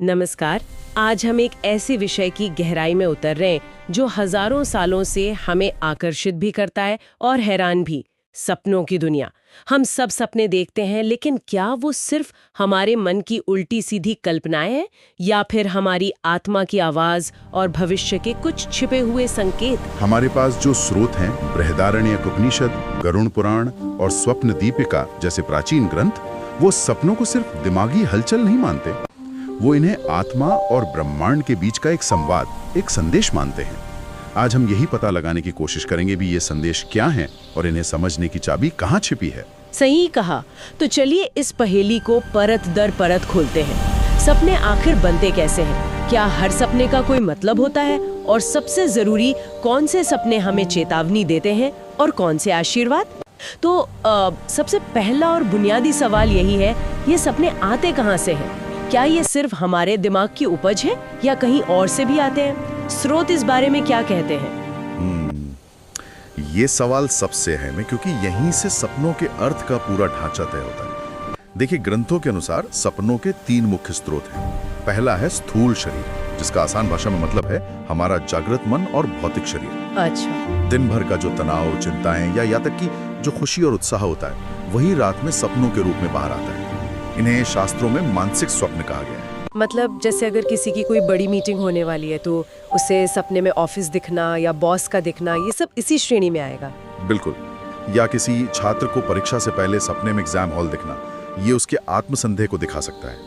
नमस्कार। आज हम एक ऐसे विषय की गहराई में उतर रहे हैं जो हजारों सालों से हमें आकर्षित भी करता है और हैरान भी। सपनों की दुनिया। हम सब सपने देखते हैं, लेकिन क्या वो सिर्फ हमारे मन की उल्टी सीधी कल्पनाएं हैं या फिर हमारी आत्मा की आवाज और भविष्य के कुछ छिपे हुए संकेत? हमारे पास जो स्रोत हैं, बृहदारण्यक उपनिषद, गरुड़ पुराण और स्वप्न दीपिका जैसे प्राचीन ग्रंथ, वो सपनों को सिर्फ दिमागी हलचल नहीं मानते, वो इन्हें आत्मा और ब्रह्मांड के बीच का एक संवाद, एक संदेश मानते हैं। आज हम यही पता लगाने की कोशिश करेंगे भी ये संदेश क्या हैं और इन्हें समझने की चाबी कहाँ छिपी है। सही कहा। तो चलिए इस पहेली को परत दर परत खोलते हैं। सपने आखिर बनते कैसे हैं? क्या हर सपने का कोई मतलब होता है? और सबसे जरूरी, कौन से सपने हमें चेतावनी देते हैं और कौन से आशीर्वाद? तो सबसे पहला और बुनियादी सवाल यही है, ये सपने आते कहाँ से हैं? क्या ये सिर्फ हमारे दिमाग की उपज है या कहीं और से भी आते हैं? स्रोत इस बारे में क्या कहते हैं? ये सवाल सबसे अहम है क्योंकि यहीं से सपनों के अर्थ का पूरा ढांचा तय होता है। देखिए, ग्रंथों के अनुसार सपनों के 3 मुख्य स्रोत हैं। पहला है स्थूल शरीर, जिसका आसान भाषा में मतलब है हमारा जागृत मन और भौतिक शरीर। अच्छा। दिन भर का जो तनाव, चिंताएं या यहाँ तक कि जो खुशी और उत्साह होता है, वही रात में सपनों के रूप में बाहर आता है। इन्हें शास्त्रों में मानसिक स्वप्न कहा गया है। मतलब जैसे अगर किसी की कोई बड़ी मीटिंग होने वाली है तो उसे सपने में ऑफिस दिखना या बॉस का दिखना, ये सब इसी श्रेणी में आएगा। बिल्कुल। या किसी छात्र को परीक्षा से पहले सपने में एग्जाम हॉल दिखना, ये उसके आत्मसंदेह को दिखा सकता है।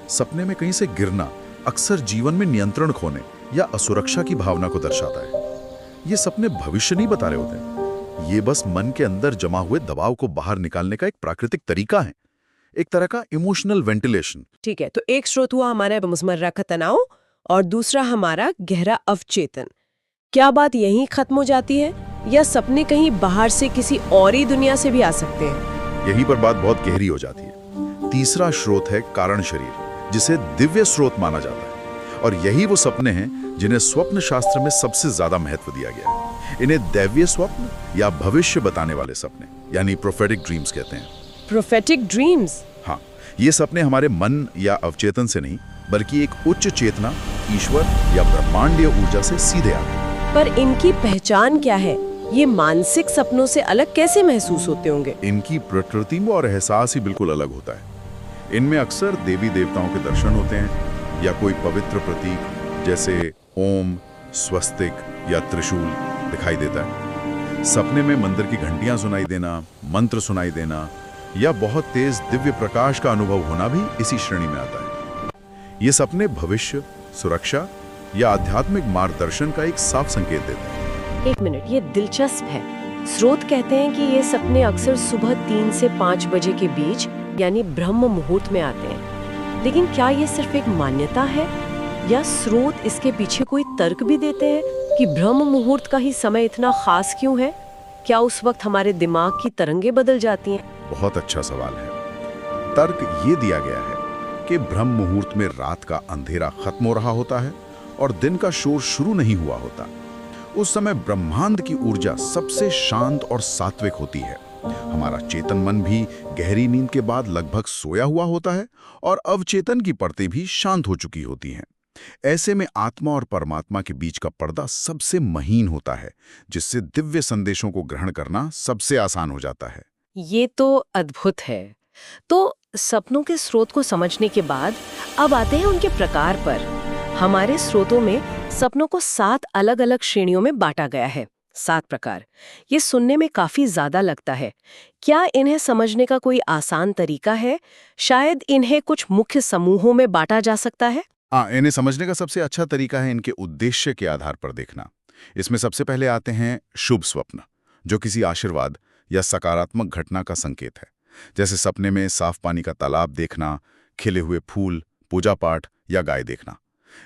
सपने में कहीं से गिरना अक्सर जीवन में नियंत्रण खोने या असुरक्षा की भावना को दर्शाता है। ये सपने भविष्य नहीं बता रहे होते, ये बस मन के अंदर जमा हुए दबाव को बाहर निकालने का एक प्राकृतिक तरीका है, एक तरह का इमोशनल वेंटिलेशन। ठीक है, तो एक स्रोत हुआ हमारा रोजमर्रा का तनाव और दूसरा हमारा गहरा अवचेतन। क्या बात यहीं खत्म हो जाती है या सपने कहीं बाहर से किसी और ही दुनिया से भी आ सकते हैं? यहीं पर बात बहुत गहरी हो जाती है। तीसरा स्रोत है कारण शरीर, जिसे दिव्य स्रोत माना जाता है, और यही वो सपने हैं जिन्हें स्वप्न शास्त्र में सबसे ज्यादा महत्व दिया गया है। इन्हें दैवीय स्वप्न या भविष्य बताने वाले सपने यानी प्रोफेटिक ड्रीम्स कहते हैं। Prophetic dreams? हाँ, ये सपने हमारे मन या अवचेतन से नहीं, बल्कि एक उच्च चेतना, ईश्वर या ब्रह्मांडीय ऊर्जा से सीधे आते हैं। पर इनकी पहचान क्या है? ये मानसिक सपनों से अलग कैसे महसूस होते होंगे? इनकी प्रकृति और एहसास ही बिल्कुल अलग होता है। इनमें अक्सर देवी देवताओं के दर्शन होते हैं या कोई पवित्र प्रतीक जैसे ओम, स्वस्तिक या त्रिशूल दिखाई देता है। सपने में मंदिर की घंटियां सुनाई देना, मंत्र सुनाई देना या बहुत तेज दिव्य प्रकाश का अनुभव होना भी इसी श्रेणी में आता है। ये सपने भविष्य, सुरक्षा या आध्यात्मिक मार्गदर्शन का एक साफ संकेत देते हैं। एक मिनट, ये दिलचस्प है। स्रोत कहते हैं कि ये सपने अक्सर सुबह 3 से 5 बजे के बीच यानी ब्रह्म मुहूर्त में आते हैं। लेकिन क्या ये सिर्फ एक मान्यता है या स्रोत इसके पीछे कोई तर्क भी देते हैं कि ब्रह्म मुहूर्त का ही समय इतना खास क्यों है? क्या उस वक्त हमारे दिमाग की तरंगें बदल जाती हैं? बहुत अच्छा सवाल है। तर्क ये दिया गया है कि ब्रह्म मुहूर्त में रात का अंधेरा खत्म हो रहा होता है और दिन का शोर शुरू नहीं हुआ होता। उस समय ब्रह्मांड की ऊर्जा सबसे शांत और सात्विक होती है। हमारा चेतन मन भी गहरी नींद के बाद लगभग सोया हुआ होता है और अवचेतन की परतें भी शांत हो चुकी होती हैं। ऐसे में आत्मा और परमात्मा के बीच का पर्दा सबसे महीन होता है, जिससे दिव्य संदेशों को ग्रहण करना सबसे आसान हो जाता है। ये तो अद्भुत है। तो सपनों के स्रोत को समझने के बाद अब आते हैं उनके प्रकार पर। हमारे स्रोतों में सपनों को 7 अलग-अलग श्रेणियों में बांटा गया है। 7 प्रकार। ये सुनने में काफी ज्यादा लगता है। क्या इन्हें समझने का कोई आसान तरीका है? शायद इन्हें कुछ मुख्य समूहों में बांटा जा सकता है। इन्हें समझने का सबसे अच्छा तरीका है इनके उद्देश्य के आधार पर देखना। इसमें सबसे पहले आते हैं शुभ स्वप्न, जो किसी आशीर्वाद या सकारात्मक घटना का संकेत है। जैसे सपने में साफ पानी का तालाब देखना, खिले हुए फूल, पूजा पाठ या गाय देखना।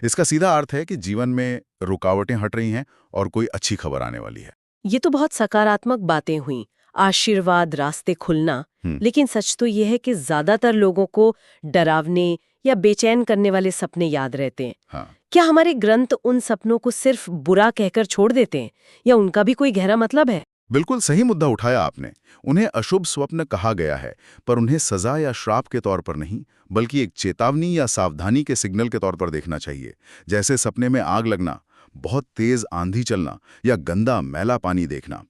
इसका सीधा अर्थ है कि जीवन में रुकावटें हट रही हैं और कोई अच्छी खबर आने वाली है। ये तो बहुत सकारात्मक बातें हुई, आशीर्वाद, रास्ते खुलना। लेकिन सच तो ये है कि ज्यादातर लोगों को डरावने या बेचैन करने वाले सपने याद रहते हैं। हाँ। क्या हमारे ग्रंथ उन सपनों को सिर्फ बुरा कहकर छोड़ देते हैं या उनका भी कोई गहरा मतलब है? बिल्कुल सही मुद्दा उठाया आपने। उन्हें अशुभ स्वप्न कहा गया है, पर उन्हें सजा या श्राप के तौर पर नहीं, बल्कि एक चेतावनी या सावधानी के सिग्नल के तौर पर देखना चाहिए। जैसे सपने में आग लगना, बहुत तेज आंधी चलना या गंदा मैला पानी देखना।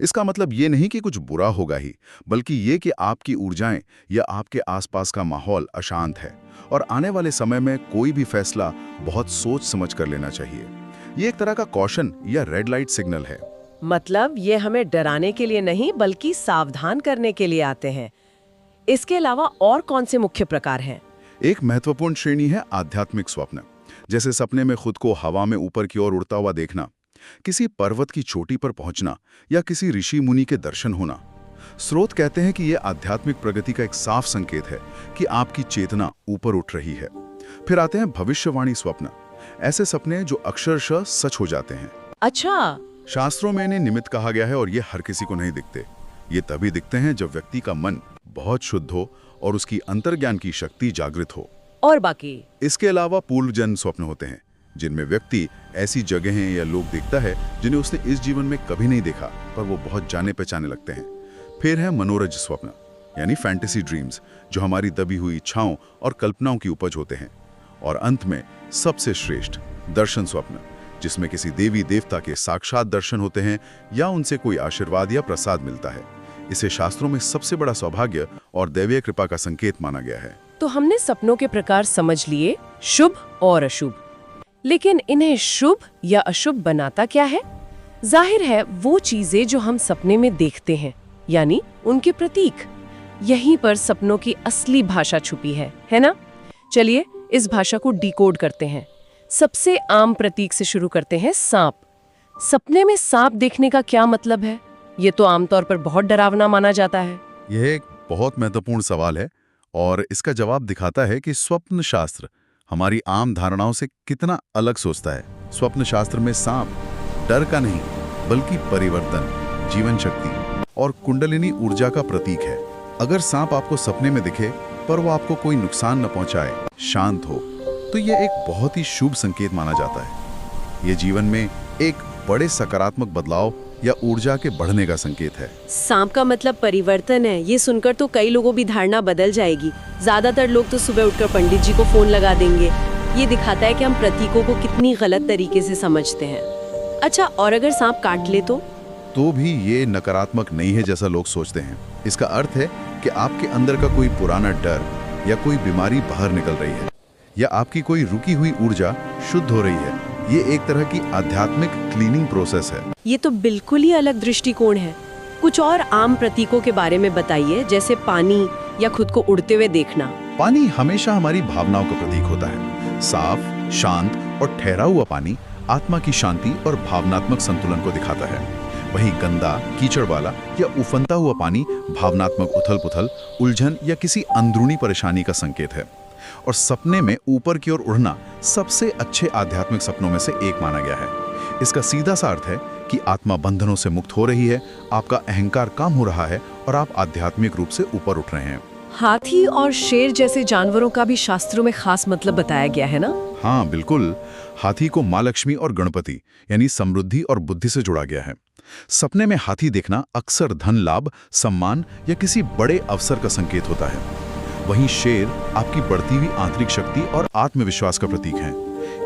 इसका मतलब ये नहीं कि कुछ बुरा होगा ही, बल्कि ये कि आपकी ऊर्जाएं या आपके आसपास का माहौल अशांत है और आने वाले समय में कोई भी फैसला बहुत सोच समझ कर लेना चाहिए। ये एक तरह का कॉशन या रेड लाइट सिग्नल है। मतलब ये हमें डराने के लिए नहीं बल्कि सावधान करने के लिए आते हैं। इसके अलावा और कौन से मुख्य प्रकार हैं? एक महत्वपूर्ण श्रेणी है आध्यात्मिक स्वप्न, जैसे सपने में खुद को हवा में ऊपर की ओर उड़ता हुआ देखना, किसी पर्वत की चोटी पर पहुंचना या किसी ऋषि मुनि के दर्शन होना। स्रोत कहते हैं कि यह आध्यात्मिक प्रगति का एक साफ संकेत है कि आपकी चेतना ऊपर उठ रही है। फिर आते हैं भविष्यवाणी स्वप्न, ऐसे सपने जो अक्षरशः सच हो जाते हैं। अच्छा, शास्त्रों में इन्हें निमित्त कहा गया है और ये हर किसी को नहीं दिखते। ये तभी दिखते हैं जब व्यक्ति का मन बहुत शुद्ध हो और उसकी अंतर्ज्ञान की शक्ति जागृत हो। और बाकी? इसके अलावा पूर्व जन्म स्वप्न होते हैं, जिनमें व्यक्ति ऐसी जगहें या लोग देखता है जिन्हें उसने इस जीवन में कभी नहीं देखा, पर वो बहुत जाने पहचाने लगते हैं। फिर है मनोरज स्वप्न, यानी फैंटेसी ड्रीम्स, जो हमारी दबी हुई इच्छाओं और कल्पनाओं की उपज होते हैं। और अंत में सबसे श्रेष्ठ दर्शन स्वप्न, जिसमें किसी देवी देवता के साक्षात दर्शन होते हैं या उनसे कोई आशीर्वाद या प्रसाद मिलता है। इसे शास्त्रों में सबसे बड़ा सौभाग्य और दैवीय कृपा का संकेत माना गया है। तो हमने सपनों के प्रकार समझ लिए, शुभ और अशुभ। लेकिन इन्हें शुभ या अशुभ बनाता क्या है? जाहिर है वो चीजें जो हम सपने में देखते हैं, यानी उनके प्रतीक। यहीं पर सपनों की असली भाषा छुपी है ना? चलिए इस भाषा को डिकोड करते हैं। सबसे आम प्रतीक से शुरू करते हैं, सांप। सपने में सांप देखने का क्या मतलब है? ये तो आमतौर पर बहुत डरावना माना जाता है। यह एक बहुत महत्वपूर्ण सवाल है और इसका जवाब दिखाता है कि स्वप्न शास्त्र हमारी आम धारणाओं से कितना अलग सोचता है। स्वप्न शास्त्र में सांप डर का नहीं, बल्कि परिवर्तन, जीवन शक्ति और कुंडलिनी ऊर्जा का प्रतीक है। अगर सांप आपको सपने में दिखे पर वो आपको कोई नुकसान न पहुंचाए, शांत हो, तो यह एक बहुत ही शुभ संकेत माना जाता है। ये जीवन में एक बड़े सकारात्मक बदलाव या ऊर्जा के बढ़ने का संकेत है। सांप का मतलब परिवर्तन है। ये सुनकर तो कई लोगों की धारणा बदल जाएगी। ज्यादातर लोग तो सुबह उठकर पंडित जी को फोन लगा देंगे। ये दिखाता है कि हम प्रतीकों को कितनी गलत तरीके से समझते हैं। अच्छा, और अगर सांप काट ले तो भी ये नकारात्मक नहीं है जैसा लोग सोचते हैं। इसका अर्थ है कि आपके अंदर का कोई पुराना डर या कोई बीमारी बाहर निकल रही है, या आपकी कोई रुकी हुई ऊर्जा शुद्ध हो रही है। ये एक तरह की आध्यात्मिक क्लीनिंग प्रोसेस है। ये तो बिल्कुल ही अलग दृष्टिकोण है। कुछ और आम प्रतीकों के बारे में बताइए, जैसे पानी या खुद को उड़ते हुए देखना। पानी हमेशा हमारी भावनाओं का प्रतीक होता है। साफ, शांत और ठहरा हुआ पानी आत्मा की शांति और भावनात्मक संतुलन को दिखाता है। वहीं गंदा, कीचड़ वाला या उफनता हुआ पानी भावनात्मक उथल-पुथल, उलझन या किसी अंदरूनी परेशानी का संकेत है। और सपने में ऊपर की ओर उड़ना सबसे अच्छे आध्यात्मिक सपनों में से एक माना गया है। इसका सीधा सा अर्थ है कि आत्मा बंधनों से मुक्त हो रही है, आपका अहंकार कम हो रहा है और आप आध्यात्मिक रूप से ऊपर उठ रहे हैं। हाथी और शेर जैसे जानवरों का भी शास्त्रों में खास मतलब बताया गया है ना? हाँ बिल्कुल। हाथी को माँ लक्ष्मी और गणपति यानी समृद्धि और बुद्धि से जोड़ा गया है। सपने में हाथी देखना अक्सर धन लाभ, सम्मान या किसी बड़े अवसर का संकेत होता है। वहीं शेर आपकी बढ़ती हुई आंतरिक शक्ति और आत्मविश्वास का प्रतीक है।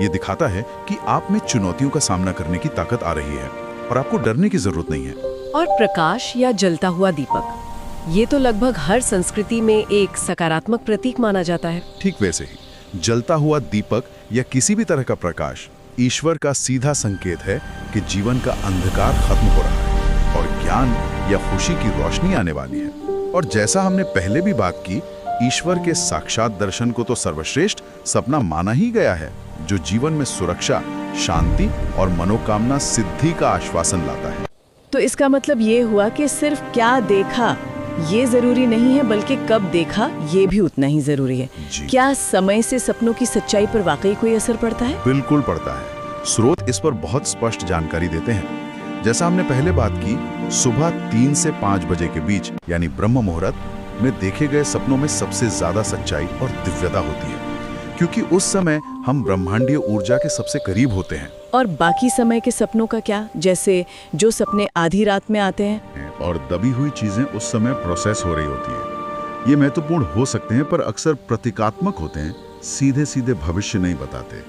ये दिखाता है कि आप में चुनौतियों का सामना करने की ताकत आ रही है और आपको डरने की जरूरत नहीं है। और प्रकाश या जलता हुआ दीपक, ये तो लगभग हर संस्कृति में एक सकारात्मक प्रतीक माना जाता है। ठीक वैसे ही जलता हुआ दीपक या किसी भी तरह का प्रकाश ईश्वर का सीधा संकेत है कि जीवन का अंधकार खत्म हो रहा है और ज्ञान या खुशी की रोशनी आने वाली है। और जैसा हमने पहले भी बात की, ईश्वर के साक्षात दर्शन को तो सर्वश्रेष्ठ सपना माना ही गया है, जो जीवन में सुरक्षा, शांति और मनोकामना सिद्धि का आश्वासन लाता है। तो इसका मतलब ये हुआ कि सिर्फ क्या देखा ये जरूरी नहीं है, बल्कि कब देखा ये भी उतना ही जरूरी है। क्या समय से सपनों की सच्चाई पर वाकई कोई असर पड़ता है? बिल्कुल पड़ता है। स्रोत इस पर बहुत स्पष्ट जानकारी देते हैं। जैसा हमने पहले बात की, सुबह 3 से 5 बजे के बीच यानी ब्रह्म मुहूर्त में देखे गए सपनों में सबसे ज्यादा सच्चाई और दिव्यता होती है, क्योंकि उस समय हम ब्रह्मांडीय ऊर्जा के सबसे करीब होते हैं। और बाकी समय के सपनों का क्या, जैसे जो सपने आधी रात में आते हैं? और दबी हुई चीजें उस समय प्रोसेस हो रही होती है। ये महत्वपूर्ण हो सकते हैं पर अक्सर प्रतीकात्मक होते हैं, सीधे सीधे भविष्य नहीं बताते।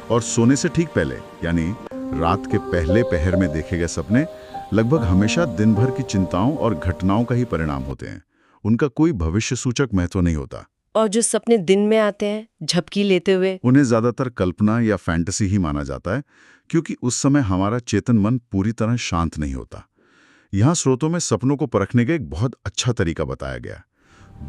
और सोने से ठीक पहले यानी रात के पहले पहर में देखे गए सपने लगभग हमेशा दिन भर की चिंताओं और घटनाओं का ही परिणाम होते हैं। उनका कोई भविष्य सूचक महत्व नहीं होता। और जो सपने दिन में आते हैं झपकी लेते हुए, उन्हें ज्यादातर कल्पना या फैंटेसी ही माना जाता है, क्योंकि उस समय हमारा चेतन मन पूरी तरह शांत नहीं होता। यहाँ स्रोतों में सपनों को परखने का एक बहुत अच्छा तरीका बताया गया।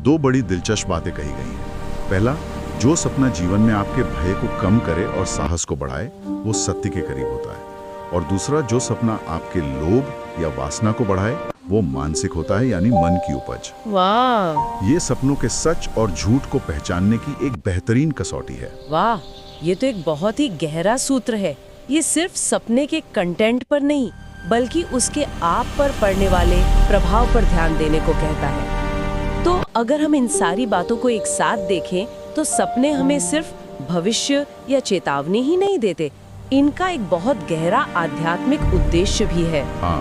2 बड़ी दिलचस्प बातें कही गई हैं। पहला, जो सपना जीवन में आपके भय को कम करे और साहस को बढ़ाए वो सत्य के करीब होता है। और दूसरा, जो सपना आपके लोभ या वासना को बढ़ाए वो मानसिक होता है, यानी मन की उपज। वाह, ये सपनों के सच और झूठ को पहचानने की एक बेहतरीन कसौटी है। वाह, ये तो एक बहुत ही गहरा सूत्र है। ये सिर्फ सपने के कंटेंट पर नहीं बल्कि उसके आप पर पड़ने वाले प्रभाव पर ध्यान देने को कहता है। तो अगर हम इन सारी बातों को एक साथ देखें तो सपने हमें सिर्फ भविष्य या चेतावनी ही नहीं देते, इनका एक बहुत गहरा आध्यात्मिक उद्देश्य भी है। हाँ,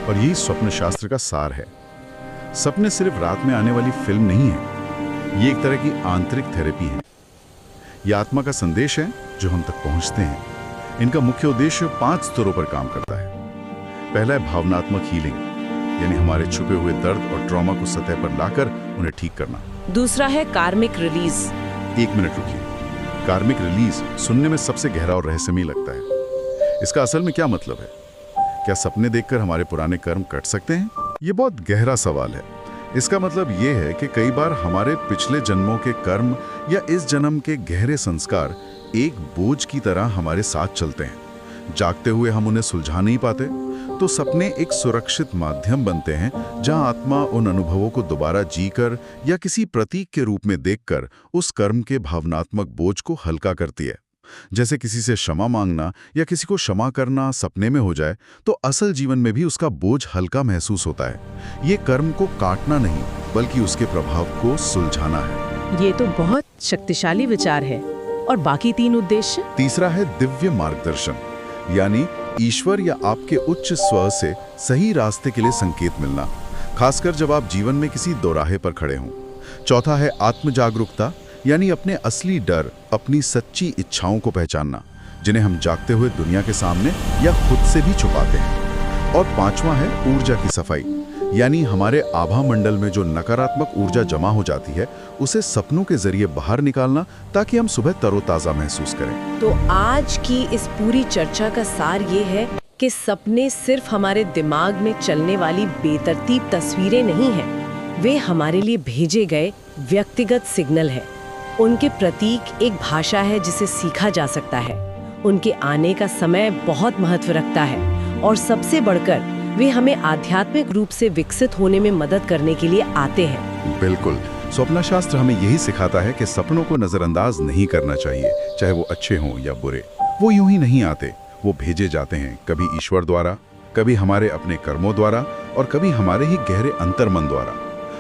और यही स्वप्न शास्त्र का सार है। सपने सिर्फ रात में आने वाली फिल्म नहीं है, ये एक तरह की आंतरिक थेरेपी है। ये आत्मा का संदेश है जो हम तक पहुंचते हैं। इनका मुख्य उद्देश्य 5 स्तरों पर काम करता है। पहला है भावनात्मक हीलिंग, यानी हमारे छुपे हुए दर्द और ट्रॉमा को सतह पर लाकर उन्हें ठीक करना। दूसरा है कार्मिक रिलीज। 1 मिनट रुकिए, कार्मिक रिलीज सुनने में सबसे गहरा और रहस्यमयी लगता है। इसका असल में क्या मतलब है? क्या सपने देखकर हमारे पुराने कर्म कट सकते हैं? ये बहुत गहरा सवाल है। इसका मतलब ये है कि कई बार हमारे पिछले जन्मों के कर्म या इस जन्म के गहरे संस्कार एक बोझ की तरह हमारे साथ चलते हैं। जागते हुए हम उन्हें सुलझा नहीं पाते, तो सपने एक सुरक्षित माध्यम बनते हैं जहां आत्मा उन अनुभवों को दोबारा जीकर या किसी प्रतीक के रूप में देखकर उस कर्म के भावनात्मक बोझ को हल्का करती है। जैसे किसी से क्षमा मांगना या किसी को क्षमा करना सपने में हो जाए तो असल जीवन में भी उसका बोझ हल्का महसूस होता है। ये कर्म को काटना नहीं बल्कि उसके प्रभाव को सुलझाना है। ये तो बहुत शक्तिशाली विचार है। और बाकी 3 उद्देश्य? तीसरा है दिव्य मार्गदर्शन, यानी ईश्वर या आपके उच्च स्व से सही रास्ते के लिए संकेत मिलना, खासकर जब आप जीवन में किसी दोराहे पर खड़े हों। चौथा है आत्म जागरूकता, यानी अपने असली डर, अपनी सच्ची इच्छाओं को पहचानना, जिन्हें हम जागते हुए दुनिया के सामने या खुद से भी छुपाते हैं। और 5वां है ऊर्जा की सफाई, यानी हमारे आभा मंडल में जो नकारात्मक ऊर्जा जमा हो जाती है उसे सपनों के जरिए बाहर निकालना, ताकि हम सुबह तरोताजा महसूस करें। तो आज की इस पूरी चर्चा का सार ये है कि सपने सिर्फ हमारे दिमाग में चलने वाली बेतरतीब तस्वीरें नहीं हैं, वे हमारे लिए भेजे गए व्यक्तिगत सिग्नल है। उनके प्रतीक एक भाषा है जिसे सीखा जा सकता है। उनके आने का समय बहुत महत्व रखता है और सबसे बढ़कर वे हमें आध्यात्मिक रूप से विकसित होने में मदद करने के लिए आते हैं। बिल्कुल, स्वप्न शास्त्र हमें यही सिखाता है कि सपनों को नजरअंदाज नहीं करना चाहिए, चाहे वो अच्छे हों या बुरे। वो यूं ही नहीं आते, वो भेजे जाते हैं, कभी ईश्वर द्वारा, कभी हमारे अपने कर्मों द्वारा और कभी हमारे ही गहरे अंतर्मन द्वारा।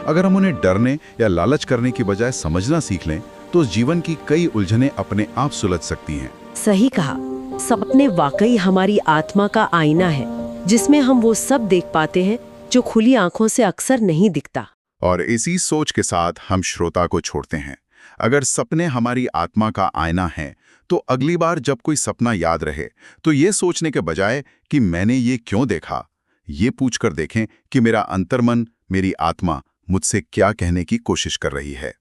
अगर हम उन्हें डरने या लालच करने की बजाय समझना सीख लें तो जीवन की कई उलझनें अपने आप सुलझ सकती हैं। सही कहा, सपने वाकई हमारी आत्मा का आईना है जिसमें हम वो सब देख पाते हैं जो खुली आंखों से अक्सर नहीं दिखता। और इसी सोच के साथ हम श्रोता को छोड़ते हैं। अगर सपने हमारी आत्मा का आईना है तो अगली बार जब कोई सपना याद रहे तो ये सोचने के बजाय कि मैंने ये क्यों देखा, ये पूछकर देखें कि मेरा अंतर्मन, मेरी आत्मा मुझसे क्या कहने की कोशिश कर रही है।